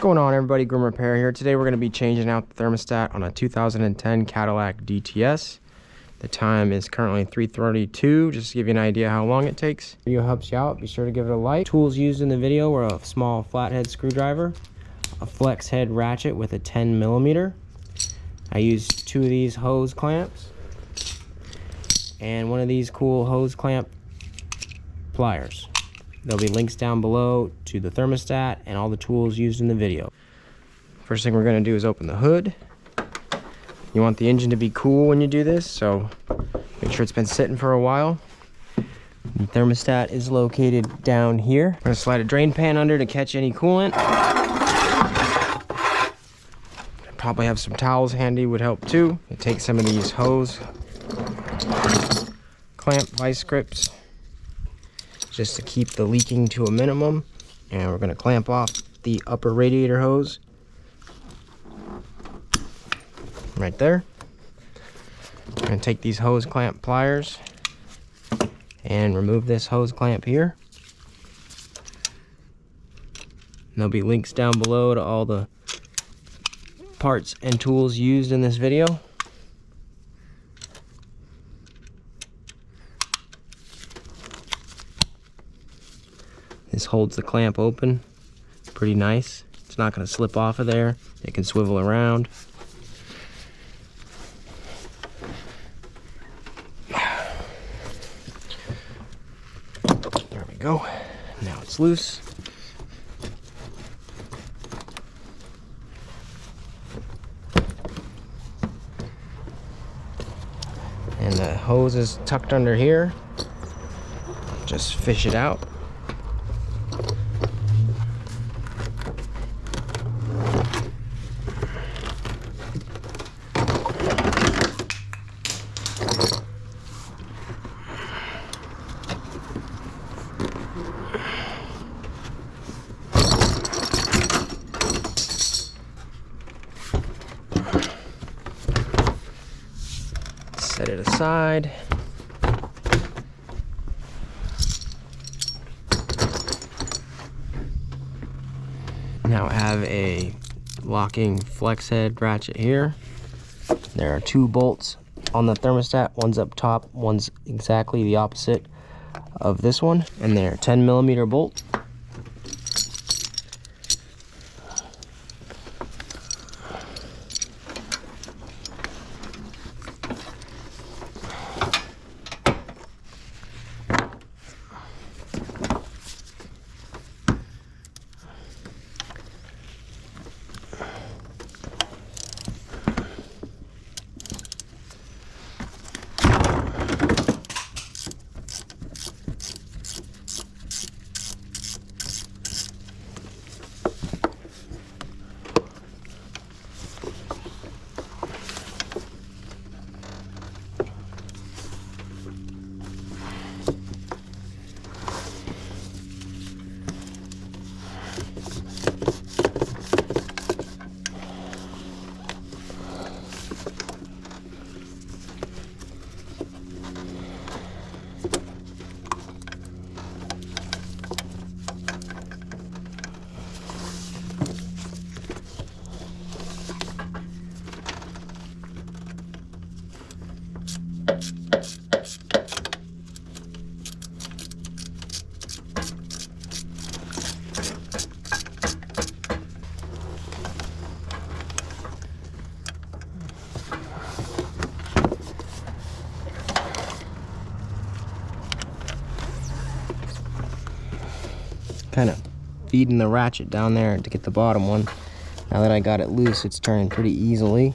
What's going on, everybody? Grim Repair here. Today we're going to be changing out the thermostat on a 2010 Cadillac DTS. The time is currently 3:32, just to give you an idea how long it takes. Video helps you out, be sure to give it a like. Tools used in the video were a small flathead screwdriver, a flex head ratchet with a 10mm. I used 2 of these hose clamps, and 1 of these cool hose clamp pliers. There'll be links down below to the thermostat and all the tools used in the video. First thing we're going to do is open the hood. You want the engine to be cool when you do this, so make sure it's been sitting for a while. The thermostat is located down here. I'm going to slide a drain pan under to catch any coolant. Probably have some towels handy, would help too. You take some of these hose clamp vice grips just to keep the leaking to a minimum, and we're going to clamp off the upper radiator hose right there. I'm going to take these hose clamp pliers and remove this hose clamp here. And there'll be links down below to all the parts and tools used in this video. This holds the clamp open pretty nice. It's not going to slip off of there. It can swivel around. There we go. Now it's loose. And the hose is tucked under here. Just fish it out. Set it aside. Now I have a locking flex head ratchet here. There are 2 bolts on the thermostat. One's up top, one's exactly the opposite of this one, and they're 10mm bolt. Kind of feeding the ratchet down there to get the bottom one. Now that I got it loose, it's turning pretty easily.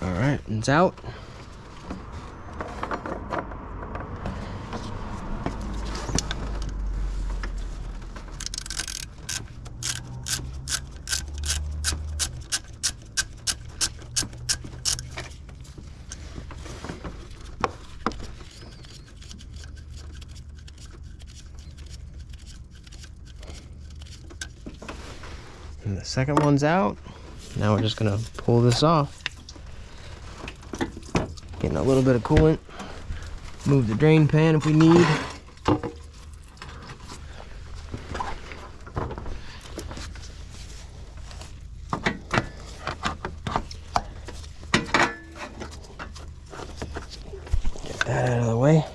All right, it's out. And the second one's out. Now we're just gonna pull this off. Getting a little bit of coolant. Move the drain pan if we need. Get that out of the way.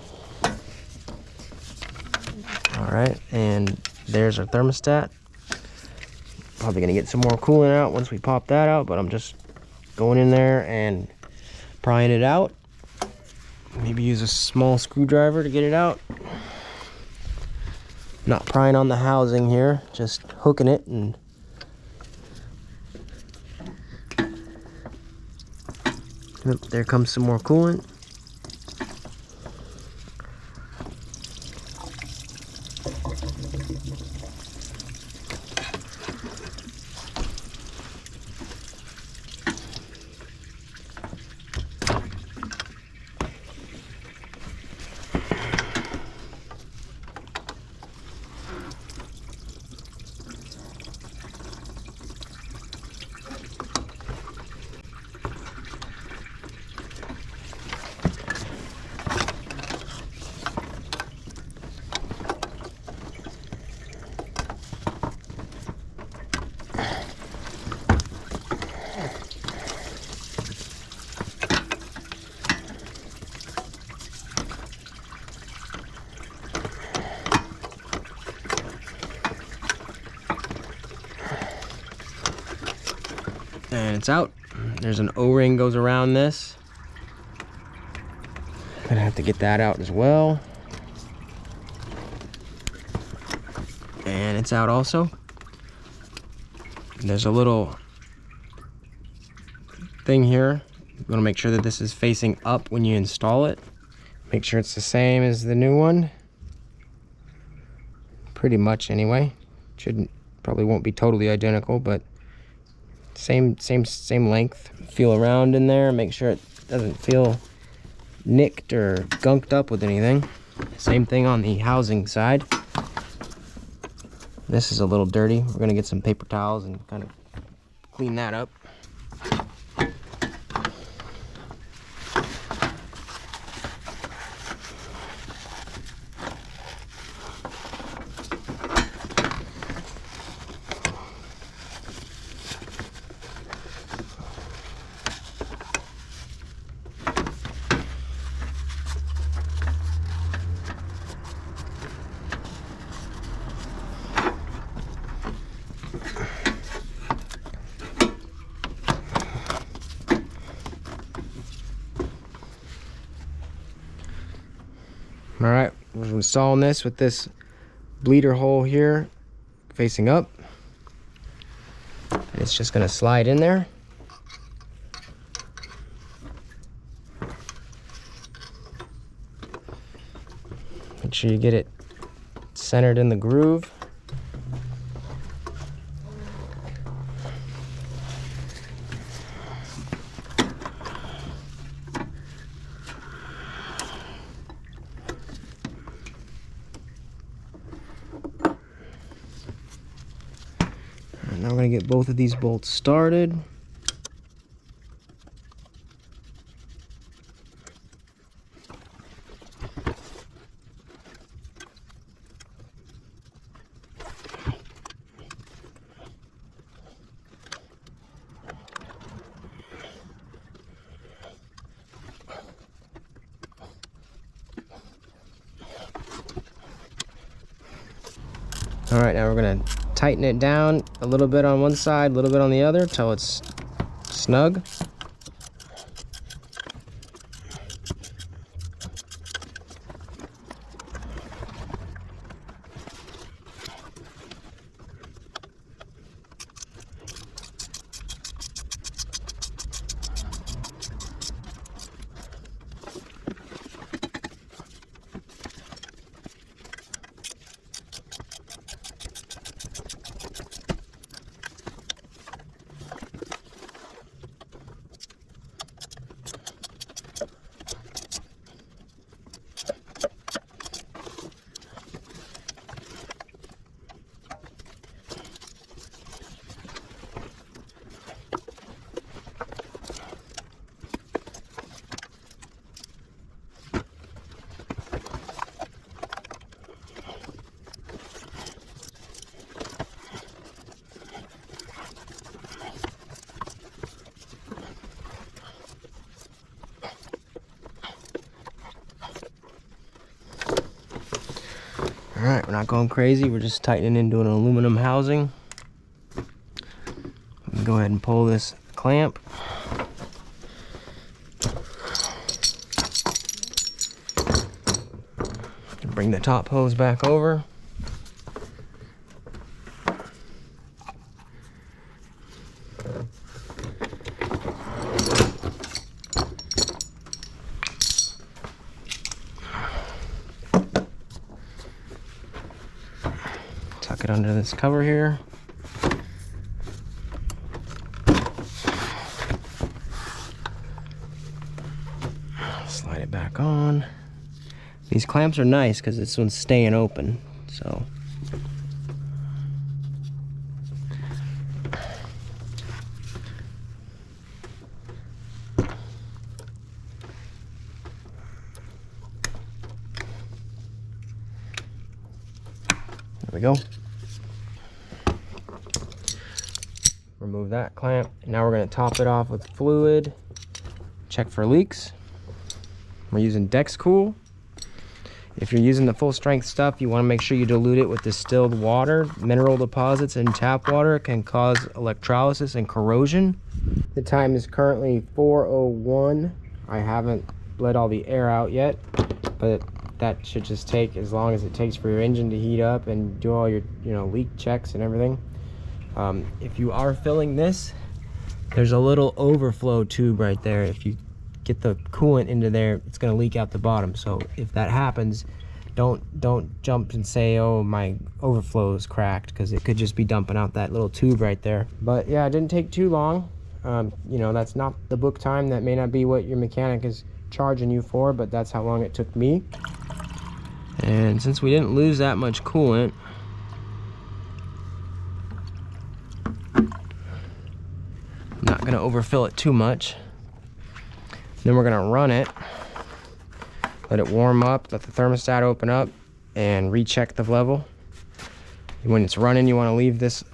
All right, and there's our thermostat. Probably gonna get some more coolant out once we pop that out, but I'm just going in there and prying it out. Maybe use a small screwdriver to get it out. Not prying on the housing here, just hooking it and yep, there comes some more coolant. And it's out. There's an O-ring goes around this. Gonna have to get that out as well. And it's out also. There's a little thing here. You want to make sure that this is facing up when you install it. Make sure it's the same as the new one. Pretty much anyway. Probably won't be totally identical, but same length. Feel around in there, make sure it doesn't feel nicked or gunked up with anything. Same thing on the housing side. This is a little dirty. We're gonna get some paper towels and kind of clean that up. All right, we're installing this with this bleeder hole here facing up. And it's just gonna slide in there. Make sure you get it centered in the groove. Now we're going to get both of these bolts started. All right, now we're going to tighten it down a little bit on one side, a little bit on the other, till it's snug. All right, we're not going crazy. We're just tightening into an aluminum housing. Go ahead and pull this clamp. Bring the top hose back over. Tuck it under this cover here. Slide it back on. These clamps are nice because this one's staying open, so. There we go. Remove that clamp. Now we're going to top it off with fluid. Check for leaks. We're using Dexcool. If you're using the full strength stuff, you want to make sure you dilute it with distilled water. Mineral deposits in tap water can cause electrolysis and corrosion. The time is currently 4:01. I haven't let all the air out yet, but that should just take as long as it takes for your engine to heat up and do all your leak checks and everything. If you are filling this, there's a little overflow tube right there. If you get the coolant into there, it's going to leak out the bottom. So if that happens, don't jump and say, oh, my overflow is cracked, because it could just be dumping out that little tube right there. But yeah, it didn't take too long. That's not the book time. That may not be what your mechanic is charging you for, but that's how long it took me. And since we didn't lose that much coolant, I'm not going to overfill it too much. Then we're gonna run it, let it warm up, let the thermostat open up, and recheck the level. When it's running, you wanna leave this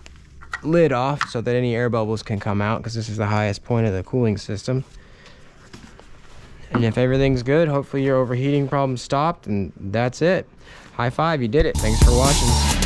lid off so that any air bubbles can come out, because this is the highest point of the cooling system. And if everything's good, hopefully your overheating problem stopped, and that's it. High five, you did it. Thanks for watching.